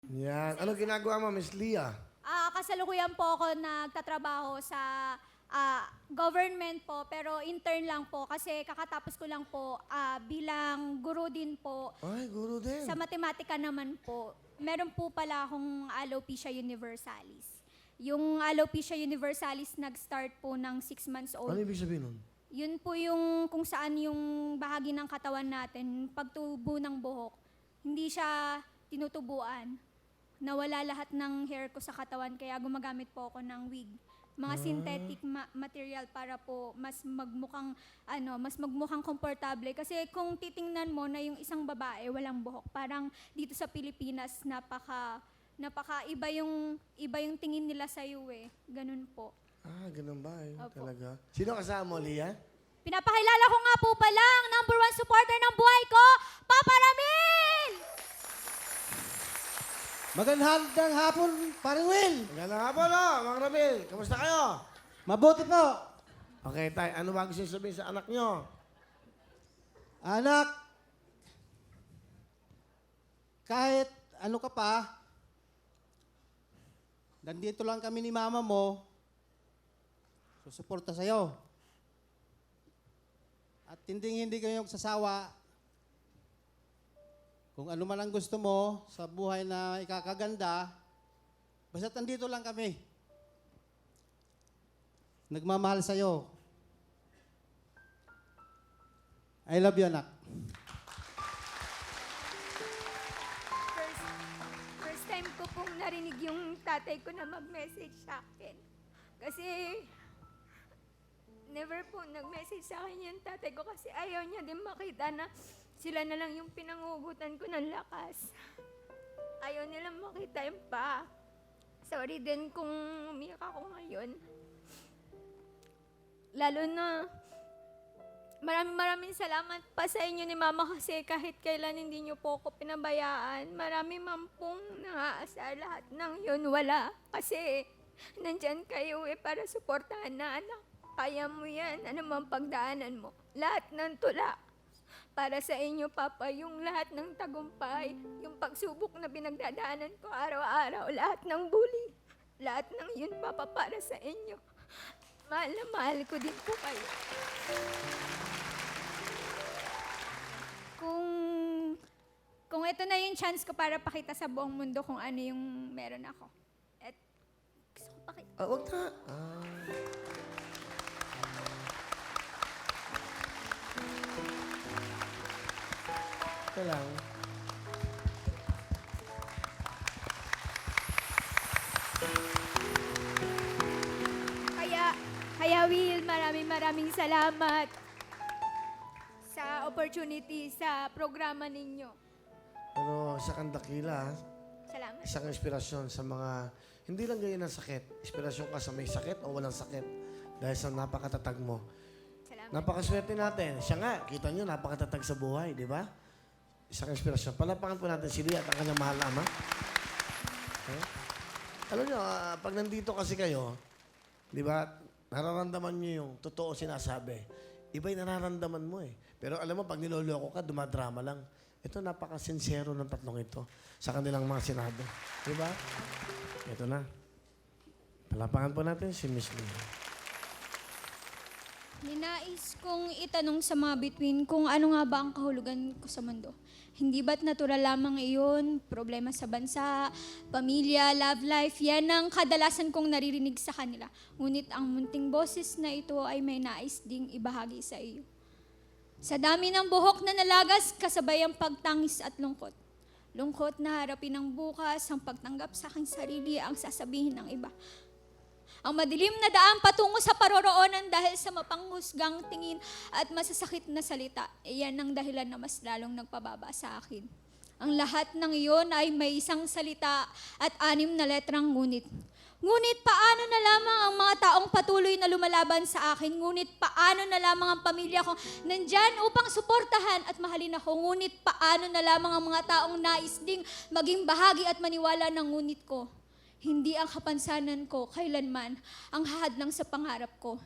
Yan. Ano ginagawa mo, Miss Leah? Kasalukuyan po ako nagtatrabaho sa government po, pero intern lang po kasi kakatapos ko lang po bilang guro din po. Ay, guro din. Sa matematika naman po, meron po pala akong Alopecia Universalis. Yung Alopecia Universalis nag-start po ng 6 months old. Ano ibig sabihin nun? Yun po yung kung saan yung bahagi ng katawan natin, pagtubo ng buhok, hindi siya tinutubuan. Nawala lahat ng hair ko sa katawan, kaya gumagamit po ako ng wig. Mga synthetic material para po mas magmukhang komportable. Kasi kung titingnan mo na yung isang babae walang buhok, parang dito sa Pilipinas napaka iba yung tingin nila sa iyo eh. Ganun po. Ganun ba eh? Opo. Talaga. Sino kasama mo, Leah? Pinapakilala ko nga po pala ang #1 supporter ng buhay ko, Papa Ramil! Magandang hapon, paring Will. Magandang hapon, Mang Ramil. Kamusta kayo? Mabuti po. Okay, tay. Ano ba gusto niyo sabihin sa anak niyo? Anak, kahit ano ka pa, nandito lang kami ni mama mo, susuporta sa'yo. At hindi kayong sasawa kung ano man ang gusto mo sa buhay na ikakaganda, basta't nandito lang kami. Nagmamahal sa'yo. I love you, anak. First time ko pong narinig yung tatay ko na mag-message sa akin. Kasi never po nag-message sa akin yung tatay ko kasi ayaw niya din makita na sila na lang yung pinangugutan ko ng lakas. Ayaw nilang makita yung pa. Sorry din kung umiyak ako ngayon. Lalo na maraming salamat pa sa inyo ni Mama kasi kahit kailan hindi niyo po ako pinabayaan. Marami man pong nangaasar, lahat ng yun wala. Kasi nandyan kayo para suportahan na anak. Kaya mo yan, ano man pagdaanan mo. Lahat ng tula. Para sa inyo, Papa, yung lahat ng tagumpay, yung pagsubok na pinagdadaanan ko araw-araw, lahat ng bully, lahat ng yun, Papa, para sa inyo. Mahal na mahal ko din po kayo. Kung ito na yung chance ko para pakita sa buong mundo kung ano yung meron ako. At gusto ko pakita. Wag na. Ito lang. Kaya Will, maraming salamat sa opportunity sa programa ninyo. Pero isa kang dakila, ha? Salamat. Isang inspirasyon sa mga, hindi lang ganyan ang sakit. Inspirasyon ka sa may sakit o walang sakit. Dahil sa napakatatag mo. Salamat. Napakaswerte natin. Siya nga, kita nyo, napakatatag sa buhay, di ba? Isang inspirasyon. Palapakan po natin si Leah at ang kanyang mahal na ama. Okay? Alam nyo, pag nandito kasi kayo, di ba, nararamdaman nyo yung totoo sinasabi. Iba'y nararamdaman mo eh. Pero alam mo, pag niloloko ka, dumadrama lang. Ito, napaka-sincero ng tatlong ito sa kanilang mga sinabi. Di ba? Ito na. Palapakan po natin si Miss Leah. Ninais kong itanong sa mga bituin kung ano nga ba ang kahulugan ko sa mundo. Hindi ba't natural lamang iyon, problema sa bansa, pamilya, love life, yan ang kadalasan kong naririnig sa kanila. Ngunit ang munting boses na ito ay may nais ding ibahagi sa iyo. Sa dami ng buhok na nalagas, kasabay ang pagtangis at lungkot. Lungkot na harapin ang bukas, ang pagtanggap sa aking sarili, ang sasabihin ng iba. Ang madilim na daan patungo sa paroroonan dahil sa mapanghusgang tingin at masasakit na salita. Iyan ang dahilan na mas lalong nagpababa sa akin. Ang lahat ng iyon ay may isang salita at 6 na letrang ngunit. Ngunit paano na lamang ang mga taong patuloy na lumalaban sa akin? Ngunit paano na lamang ang pamilya ko nandyan upang suportahan at mahalin ako? Ngunit paano na lamang ang mga taong nais ding maging bahagi at maniwala ng ngunit ko? Hindi ang kapansanan ko kailanman ang hahadlang sa pangarap ko.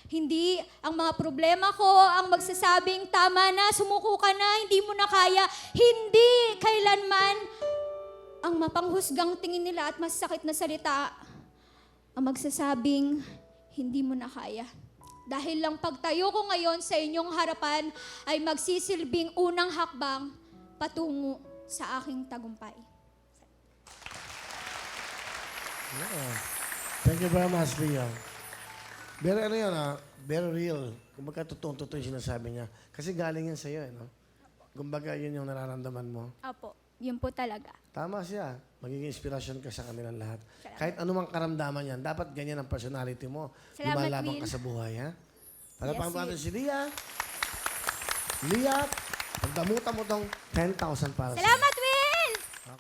Hindi ang mga problema ko ang magsasabing tama na, sumuko ka na, hindi mo na kaya. Hindi kailanman ang mapanghusgang tingin nila at masakit na salita ang magsasabing, hindi mo na kaya. Dahil lang pagtayo ko ngayon sa inyong harapan ay magsisilbing unang hakbang patungo sa aking tagumpay. Yeah. Thank you very much, Leo. Very ano yan, very real. Kumbaga, totoo yung sinasabi niya. Kasi galing yan sa'yo, no? Kumbaga, yun yung nararamdaman mo. Apo, yun po talaga. Tama siya. Magiging inspirasyon ka sa kanilang lahat. Kahit anumang karamdaman yan, dapat ganyan ang personality mo. Salamat, Lumalabang ka Will. sa buhay, ha? Palapakan Yes, po natin Will. si Lia. Lia, pagdamutan mo tong 10,000 para sa Salamat